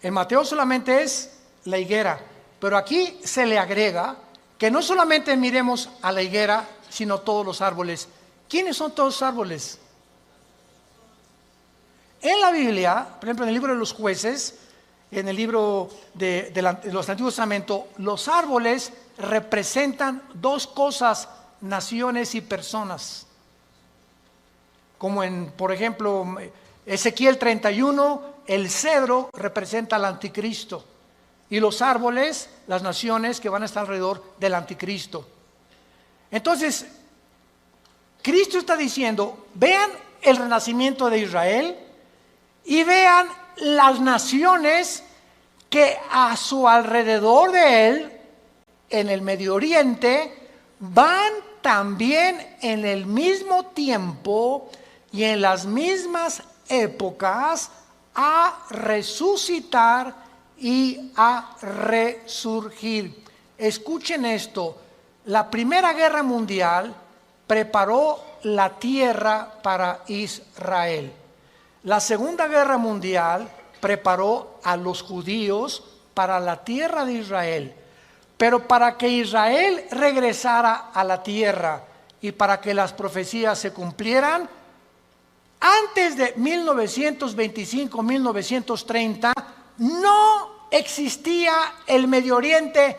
En Mateo solamente es la higuera, pero aquí se le agrega que no solamente miremos a la higuera, sino todos los árboles. ¿Quiénes son todos los árboles? En la Biblia, por ejemplo en el libro de los Jueces, en el libro de los Antiguos Testamentos, los árboles representan dos cosas: naciones y personas. Como en, por ejemplo, Ezequiel 31, el cedro representa al anticristo, y los árboles, las naciones que van a estar alrededor del anticristo. Entonces, Cristo está diciendo: vean el renacimiento de Israel y vean las naciones que a su alrededor de él, en el Medio Oriente, van también en el mismo tiempo y en las mismas épocas a resucitar y a resurgir. Escuchen esto, la Primera Guerra Mundial preparó la tierra para Israel. La Segunda Guerra Mundial preparó a los judíos para la tierra de Israel. Pero para que Israel regresara a la tierra y para que las profecías se cumplieran, antes de 1925-1930 no existía el Medio Oriente.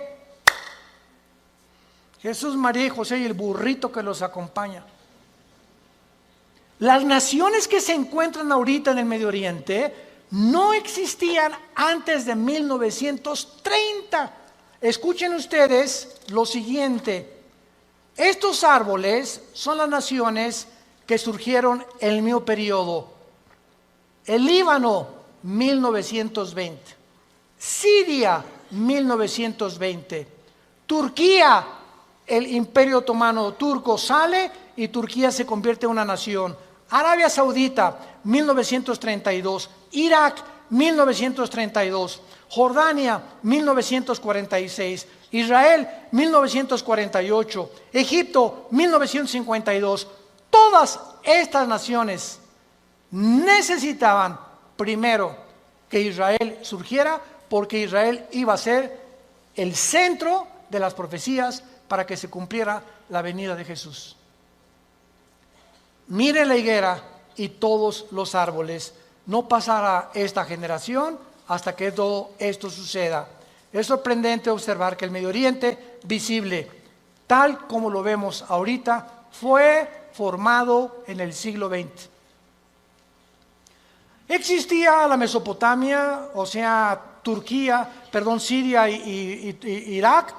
Jesús, María y José y el burrito que los acompaña. Las naciones que se encuentran ahorita en el Medio Oriente no existían antes de 1930. Escuchen ustedes lo siguiente. Estos árboles son las naciones que surgieron en el mismo periodo. El Líbano, 1920. Siria, 1920. Turquía, el Imperio Otomano turco sale y Turquía se convierte en una nación. Arabia Saudita, 1932. Irak, 1932. Jordania, 1946. Israel, 1948. Egipto, 1952. Todas estas naciones necesitaban primero que Israel surgiera, porque Israel iba a ser el centro de las profecías para que se cumpliera la venida de Jesús. Miren la higuera y todos los árboles. No pasará esta generación hasta que todo esto suceda. Es sorprendente observar que el Medio Oriente visible, tal como lo vemos ahorita, fue formado en el siglo XX. Existía la Mesopotamia, o sea, Siria y Irak,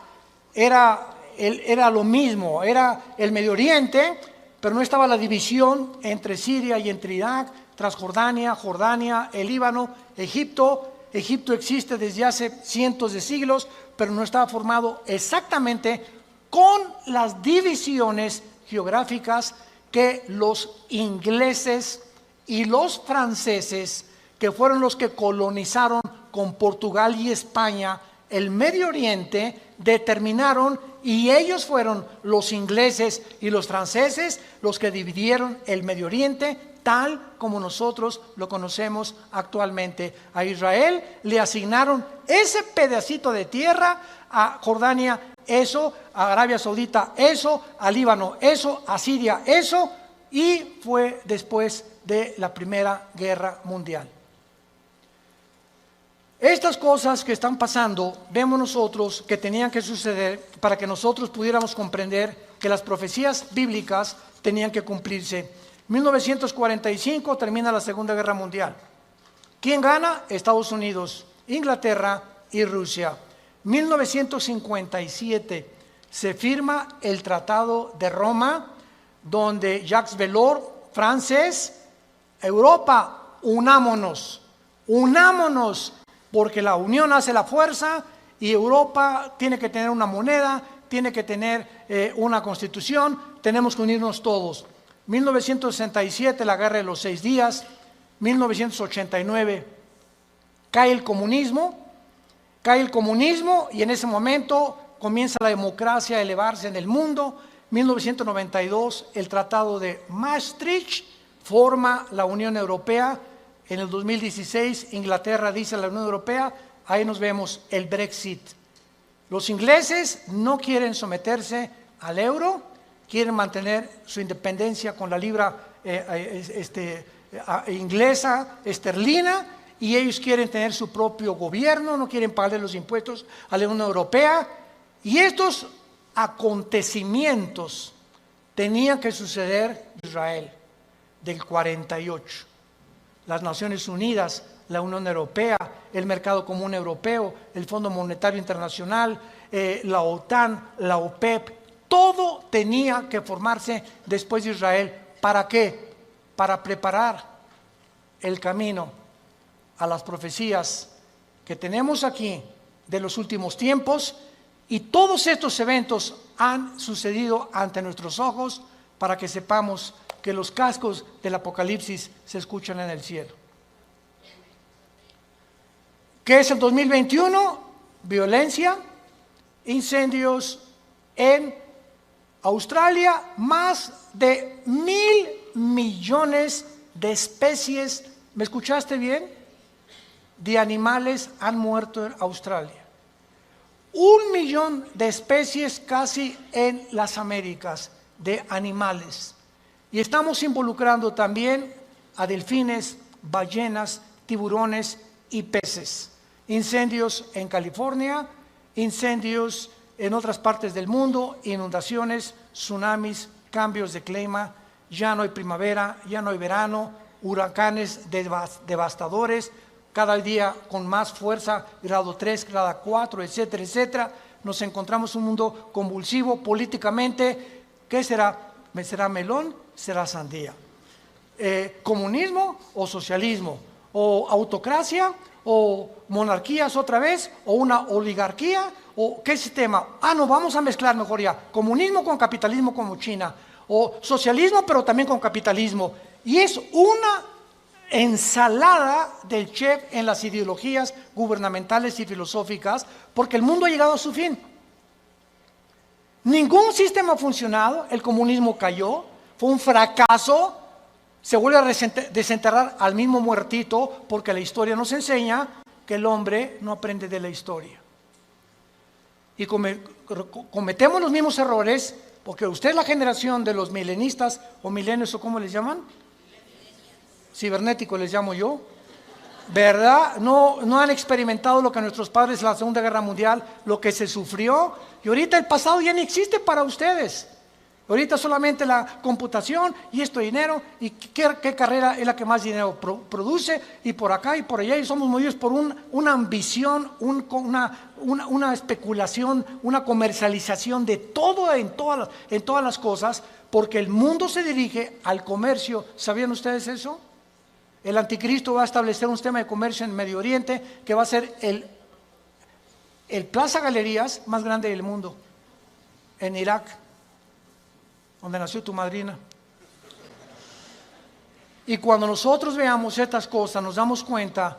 era lo mismo, era el Medio Oriente, pero no estaba la división entre Siria y entre Irak, Transjordania, Jordania, el Líbano, Egipto. Egipto existe desde hace cientos de siglos, pero no estaba formado exactamente con las divisiones geográficas que los ingleses y los franceses, que fueron los que colonizaron con Portugal y España el Medio Oriente, determinaron, y ellos fueron los ingleses y los franceses los que dividieron el Medio Oriente tal como nosotros lo conocemos actualmente. A Israel le asignaron ese pedacito de tierra, a Jordania eso, a Arabia Saudita eso, a Líbano eso, a Siria eso, y fue después de la Primera Guerra Mundial. Estas cosas que están pasando, vemos nosotros que tenían que suceder para que nosotros pudiéramos comprender que las profecías bíblicas tenían que cumplirse. 1945 termina la Segunda Guerra Mundial. ¿Quién gana? Estados Unidos, Inglaterra y Rusia. 1957 se firma el Tratado de Roma, donde Jacques Delors, francés, Europa, unámonos, porque la unión hace la fuerza y Europa tiene que tener una moneda, tiene que tener una constitución, tenemos que unirnos todos. 1967, la Guerra de los 6 días. 1989, cae el comunismo y en ese momento comienza la democracia a elevarse en el mundo. 1992, el Tratado de Maastricht forma la Unión Europea. En el 2016, Inglaterra dice a la Unión Europea, ahí nos vemos el Brexit. Los ingleses no quieren someterse al euro, quieren mantener su independencia con la libra inglesa, esterlina, y ellos quieren tener su propio gobierno, no quieren pagarle los impuestos a la Unión Europea. Y estos acontecimientos tenían que suceder en Israel del 48. Las Naciones Unidas, la Unión Europea, el Mercado Común Europeo, el Fondo Monetario Internacional, la OTAN, la OPEP, todo tenía que formarse después de Israel. ¿Para qué? Para preparar el camino a las profecías que tenemos aquí de los últimos tiempos, y todos estos eventos han sucedido ante nuestros ojos para que sepamos que los cascos del Apocalipsis se escuchan en el cielo. ¿Qué es el 2021? Violencia, incendios en Australia, más de 1.000.000.000 de especies, ¿me escuchaste bien?, de animales han muerto en Australia. 1.000.000 de especies casi en las Américas de animales. Y estamos involucrando también a delfines, ballenas, tiburones y peces. Incendios en California, incendios en otras partes del mundo, inundaciones, tsunamis, cambios de clima, ya no hay primavera, ya no hay verano, huracanes devastadores, cada día con más fuerza, grado 3, grado 4, etcétera, etcétera. Nos encontramos en un mundo convulsivo políticamente. ¿Qué será? ¿Será melón? ¿Será sandía? ¿Comunismo o socialismo? ¿O autocracia? ¿O monarquías otra vez? ¿O una oligarquía? ¿O qué sistema? No, vamos a mezclar mejor ya. Comunismo con capitalismo como China. O socialismo pero también con capitalismo. Y es una ensalada del chef en las ideologías gubernamentales y filosóficas, porque el mundo ha llegado a su fin. Ningún sistema ha funcionado, el comunismo cayó, fue un fracaso, se vuelve a desenterrar al mismo muertito, porque la historia nos enseña que el hombre no aprende de la historia. Y cometemos los mismos errores, porque usted es la generación de los milenistas o milenios, o ¿cómo les llaman? Cibernéticos les llamo yo, ¿verdad? No han experimentado lo que nuestros padres en la Segunda Guerra Mundial, lo que se sufrió, y ahorita el pasado ya no existe para ustedes. Ahorita solamente la computación y esto dinero, y qué carrera es la que más dinero produce, y por acá y por allá, y somos movidos por una ambición, una especulación, una comercialización de todo en todas las cosas, porque el mundo se dirige al comercio. ¿Sabían ustedes eso? El anticristo va a establecer un sistema de comercio en Medio Oriente que va a ser el Plaza Galerías más grande del mundo, en Irak, donde nació tu madrina. Y cuando nosotros veamos estas cosas, nos damos cuenta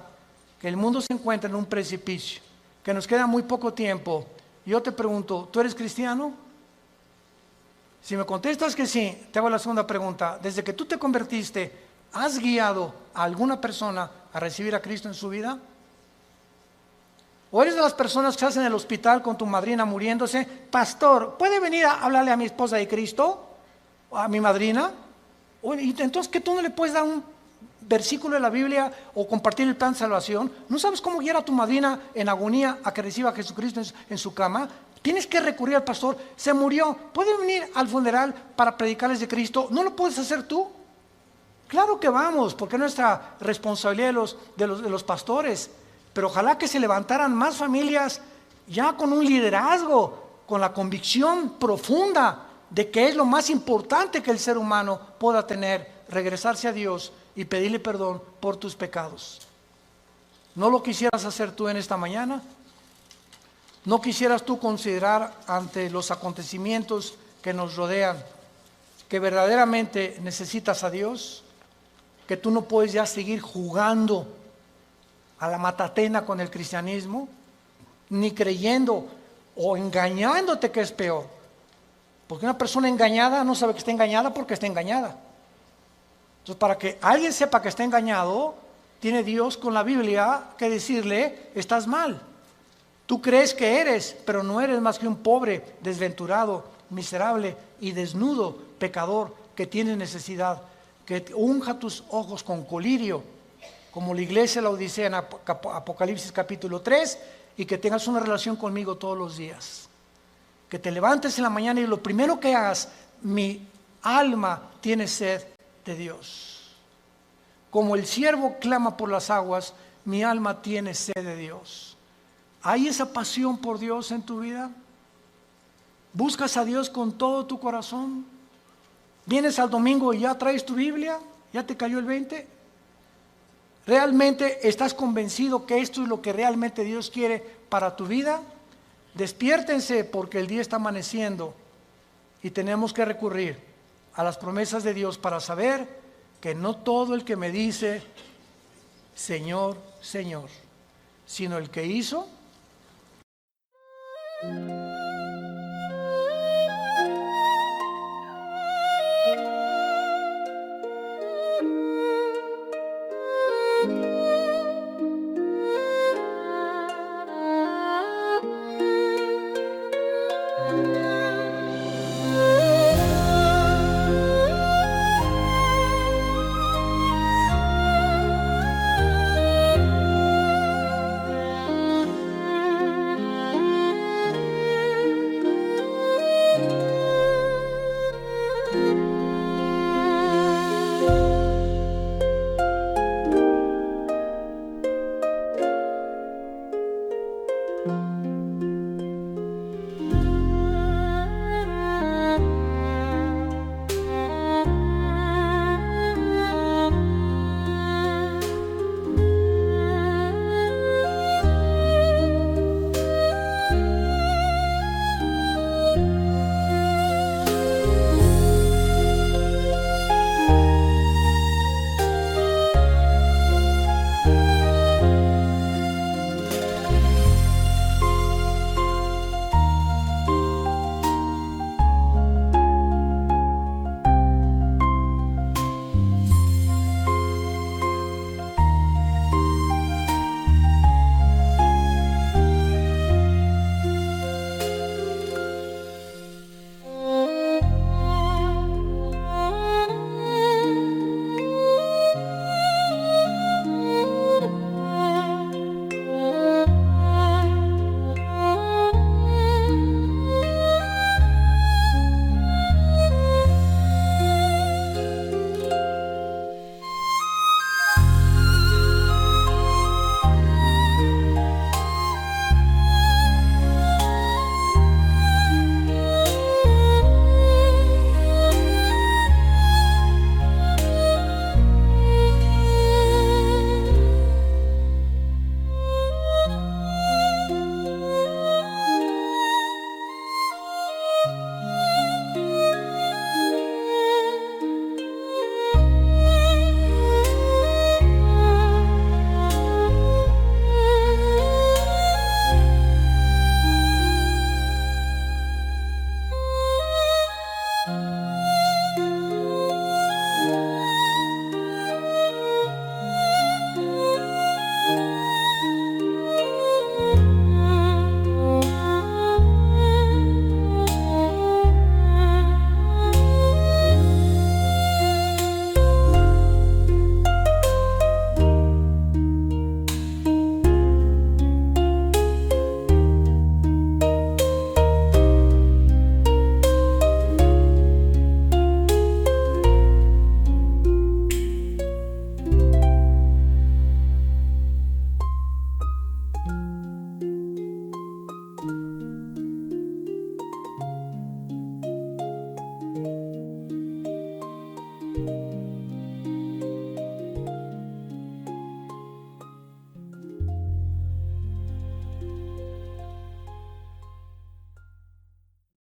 que el mundo se encuentra en un precipicio, que nos queda muy poco tiempo. Yo te pregunto, ¿tú eres cristiano? Si me contestas que sí, te hago la segunda pregunta. Desde que tú te convertiste, ¿has guiado a alguna persona a recibir a Cristo en su vida? ¿O eres de las personas que estás en el hospital con tu madrina muriéndose? Pastor, ¿puede venir a hablarle a mi esposa de Cristo? ¿A mi madrina? Oye, entonces, ¿que tú no le puedes dar un versículo de la Biblia o compartir el plan de salvación? ¿No sabes cómo guiar a tu madrina en agonía a que reciba a Jesucristo en su cama? Tienes que recurrir al pastor. Se murió, ¿puede venir al funeral para predicarles de Cristo? ¿No lo puedes hacer tú? Claro que vamos, porque es nuestra responsabilidad de los pastores. Pero ojalá que se levantaran más familias ya con un liderazgo, con la convicción profunda de que es lo más importante que el ser humano pueda tener, regresarse a Dios y pedirle perdón por tus pecados. ¿No lo quisieras hacer tú en esta mañana? ¿No quisieras tú considerar ante los acontecimientos que nos rodean que verdaderamente necesitas a Dios? Que tú no puedes ya seguir jugando a la matatena con el cristianismo, ni creyendo o engañándote, que es peor. Porque una persona engañada no sabe que está engañada porque está engañada. Entonces, para que alguien sepa que está engañado, tiene Dios con la Biblia que decirle: estás mal. Tú crees que eres, pero no eres más que un pobre, desventurado, miserable y desnudo pecador que tiene necesidad. Que unja tus ojos con colirio, como la iglesia de la Odisea en Apocalipsis capítulo 3, y que tengas una relación conmigo todos los días. Que te levantes en la mañana y lo primero que hagas: mi alma tiene sed de Dios. Como el siervo clama por las aguas, mi alma tiene sed de Dios. ¿Hay esa pasión por Dios en tu vida? ¿Buscas a Dios con todo tu corazón? ¿Vienes al domingo y ya traes tu Biblia? ¿Ya te cayó el 20? ¿Realmente estás convencido que esto es lo que realmente Dios quiere para tu vida? Despiértense, porque el día está amaneciendo y tenemos que recurrir a las promesas de Dios para saber que no todo el que me dice Señor, Señor, sino el que hizo